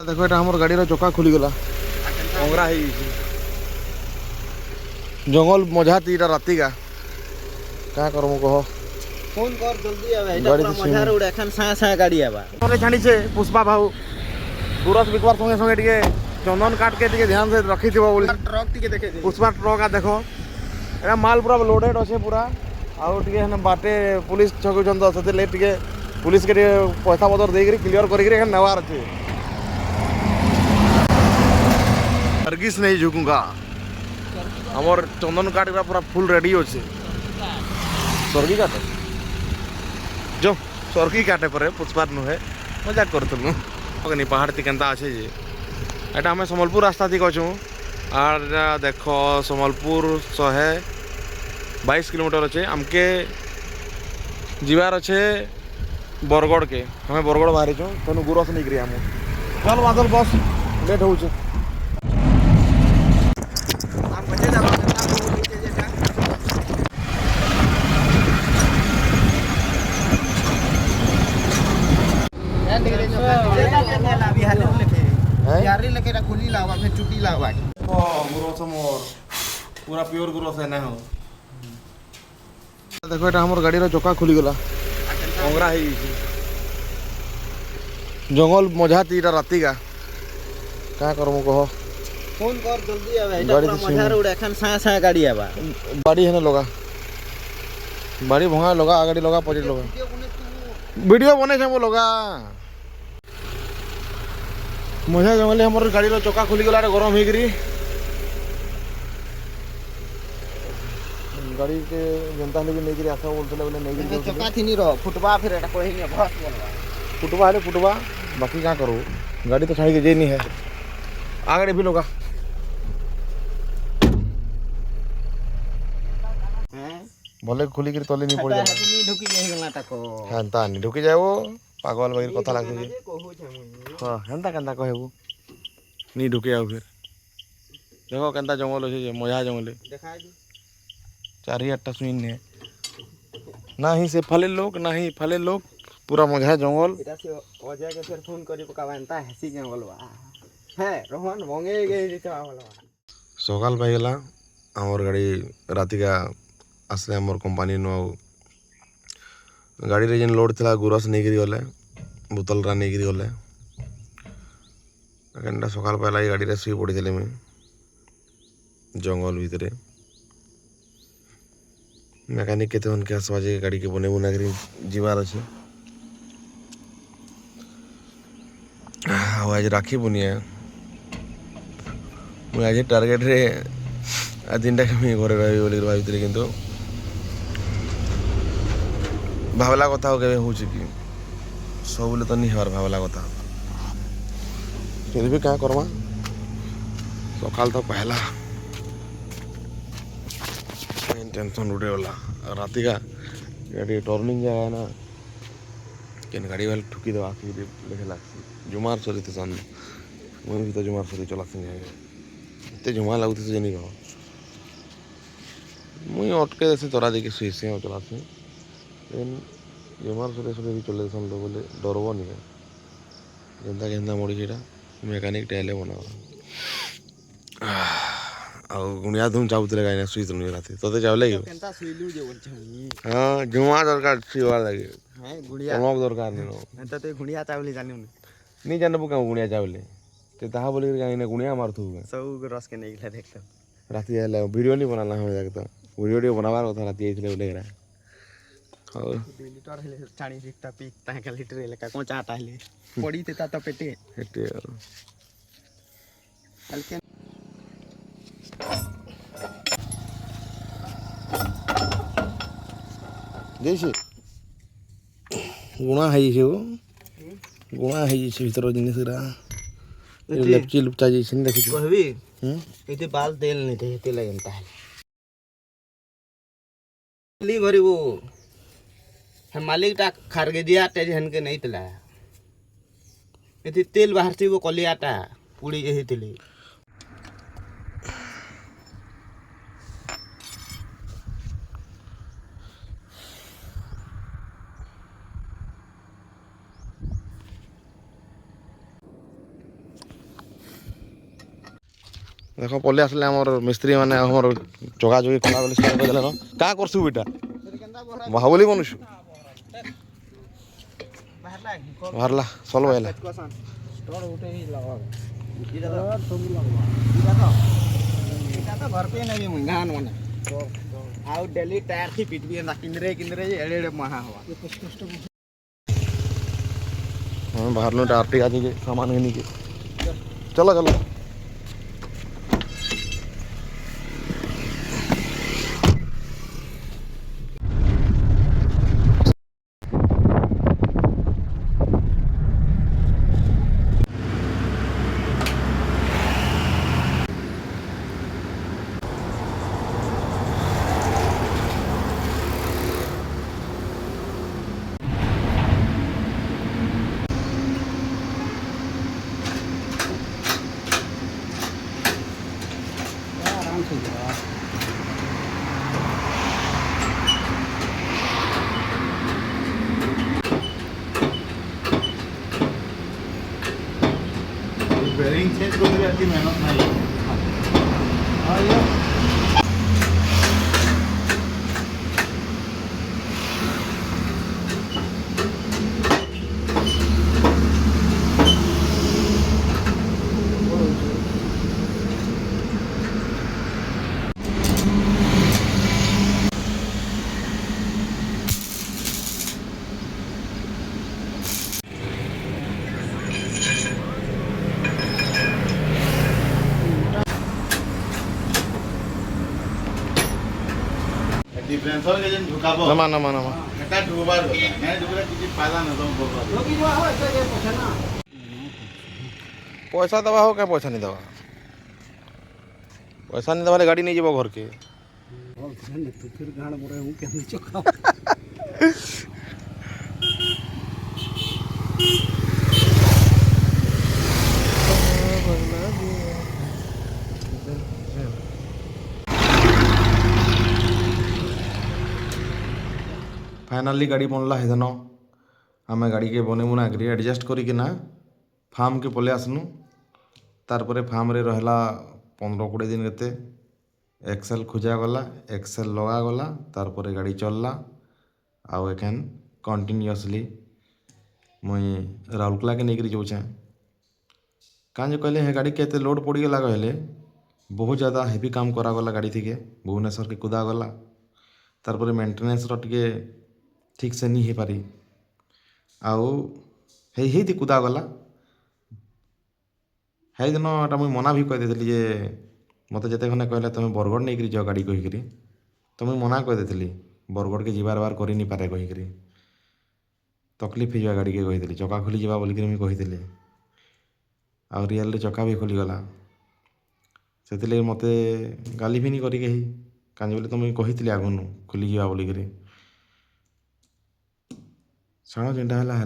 देखो ये हमर गाड़ी चक्का खुली गला अंगरा है जंगल मजा तीटा राति का क्या करमु कह फोन कर जल्दी आवे एटा पूरा मजा रे उडे खान साया साया गाड़ी आबा तोरे छानी छे पुष्पा भाऊ गुरस बिकवार संगे संगे टिके चंदन काट के टिके ध्यान से रखी थिबो बोली ट्रक टिके देखे दे पुष्पा ट्रक आ देखो एरा माल पूरा लोडेड अछि पूरा आउ टिके हन बाटे पुलिस छकु जंद सते ले टिके पुलिस के पैसा पतर देकरी क्लियर करिकरी हन नवार अछि हरगिस नहीं झुकूंगा हमर चंदन काट पूरा फुल रेडी अछि स्वर्गी काटे जो स्वर्गी काटे पर पुष्पार नुहे मजाक करतलु ओकनी पहाड़ ती केनता अछि जे एटा हमें सम्बलपुर रास्ता थी कहूँ आर देखो सम्बलपुर 122 किलोमीटर अच्छे आमके जीवार अच्छे बरगढ़ के हमें बरगढ़ बाहरी छूँ तेणु गुरस नहीं करी आम चल बादल बस लेट हो यारी लेके रा खुली लावा फिर चुटी लावा गुरस मोर पूरा प्योर गुरस है ना हो देखो ये हमर गाड़ी चक्का खुली गला अंगरा है जंगल मजा तीटा राति का क्या करमु कह फोन कर जल्दी आवे एटा पूरा मजा रे उडे खान साया साया गाड़ी आबा बाड़ी है ना लगा बाड़ी भंगा लगा आगाड़ी लगा पॉजिट लगा वीडियो बने छे वो लगा मजा जंगल हमर गाड़ी चक्का खुली गला गरम हो गरी गाड़ी के जनता ने भी नहीं गिरी आशा बोलते बोले नहीं गिरी चक्का थी नहीं रहो फुटबा फिर एटा कोई नहीं बस बोलवा फुटबा है फुटबा बाकी क्या करो गाड़ी तो छाड़ी के जे नहीं है आगे भी लोगा भले खुली कर तले नहीं पड़ जाए नहीं ढुकी जाई गला टाको हंता नहीं ढुकी जाए वो पागल बगैर कथा लागते हां हंता केनता कहबो नहीं ढुके आओ फिर देखो केनता जंगल है मजा जंगल देखा दी चार आठटा सुइन है ना ही से फले लोग पूरा मजा जंगल एटा से अजय के फिर फोन करी पकावनता हसी जंगलवा है रोहन भंगे गए चावलवा सकाल पाइगला आमर गाड़ी राति का आसले आमर कंपनी नो गाड़ी रे जेन लोड थिला गुरस नहीं गिरी गले बोतल रा नहीं गिरी गले घंटा सकाल पहला गाड़ी रे सुई पड़ी थले में जंगल भीतरे मेकानिक केते उनके आसबाजे गाड़ी के बने बुना करी जीवार अच्छे आज राखी बुनिया मुझे आज टार्गेट रे आज दिन टाइम घरे रही बोल भाई किंतु भावला कथा के हो कि सब बोले तो नहीं हर भावला कथा फिर भी क्या करमा सकाल तो पहला टेंशन उठे वाला राति का गाड़ी टर्निंग जगह है ना केन गाड़ी वाले ठुकी दे आखिर लेके लागसी जुमार सरी थे सन मुझे भी तो जुमार सरी चला संगे इतने जुमार लगते से नहीं कहो मुझे अटके जैसे तोरा देखी सुई से चला से लेकिन जुमार सरी सरी भी चले सन लोग बोले डरबो नहीं है जनता केंता मोड़ी सीटा मेकानिक टाइले बना आ गुनिया तुम चाहते गाइना सुई तुम राती तो चावले केनता सुइलु जे बोल छमी हां जुमा दरकार सीवार लगे है गुड़िया कमक दरकार नहीं एता ते गुड़िया चावली जानिउ नहीं जानबो का गुनिया चावले ते ताहा बोली के गाइना गुनिया मारथु सब रस के नहीं गला देखलो राती आले वीडियो नहीं बनाना हो जाता वीडियो बनावार कथा राती आइले बोले रा और 2 लीटर हेले चाणी लिटर पी ता का लीटर हेले का कोचा आटा हेले पड़ी ते ता पेटे हेटे हल्के जैसे गुणा है जे गुणा है जे भीतर जिनिस रा लेपची लुपचा जे सिन देखु कहबी एते बाल तेल नहीं थे तेल लगनता है ली भरी वो हम मालिक टा खारगे दिया टे हन के नहीं तला एते तेल बाहर से वो कलियाटा पूरी यही तेल देख पलि आसले आमर मिस्त्री मैंने आमर जोगाजोगी कला बोली स्टार्ट कर देलन का करसु बेटा बाहुबली बनुछु बाहरला चल बैला घर पे नहीं महंगा माने आउ डेली टायर थी पिट भी ना किंदरे किंदरे एड़े एड़े महा हवा हाँ बाहर लो आरटी आज के सामान है नीचे चलो चलो बेरिंग चेंज करने की मेहनत नहीं डिफरेंस हो के जन झुकाबो नमा नमा नमा एटा डुबार होता नहीं डुबरे किसी फायदा न तुम बोल पैसा दवा हो क्या पैसा नहीं दवा पैसा नहीं दवा गाड़ी नहीं जीव घर के फाइनाली गाड़ी बनला हेदन आम गाड़ी के बने बुना करी एडजस्ट करिकिना फार्म के पलि आसनु तारपरे फार्म रे रहला 15-20 दिन केते एक्सेल खोजा गला एक्सेल लगा गला तारपरे गाड़ी चलला आउ एखन कंटिन्यूअसली मुई राउरकेला के नहीं जाऊँ काँ कहले हे गाड़ी के एते लोड पड़ गला कहले बहुत ज़्यादा हेवी काम करागला गाड़ी थी के भुवनेश्वर के कुदा गला तारपरे मेंटेनेंस टे ठीक से नहीं हो पारी आउ हे कुदा गला है दिन एटा मुई मना भी कहीदेली जे मत जिते खने कहले तुम बरगढ़ नहीं जाओ गाड़ी कहीकि तो मुई मना कहीदेली बरगढ़ के जीवार बार कर नहीं पारे कहीकि तकलीफ हो गाड़ी के कहीदेली चका खोली जा बोलिक मुझे कहीदेली आ रियल चका भी खोलीगला से मत गाली भी नहीं करी कहीं काज बोले तो मुझे कही आगुन खोली जा बोलिक छाण जेनटा है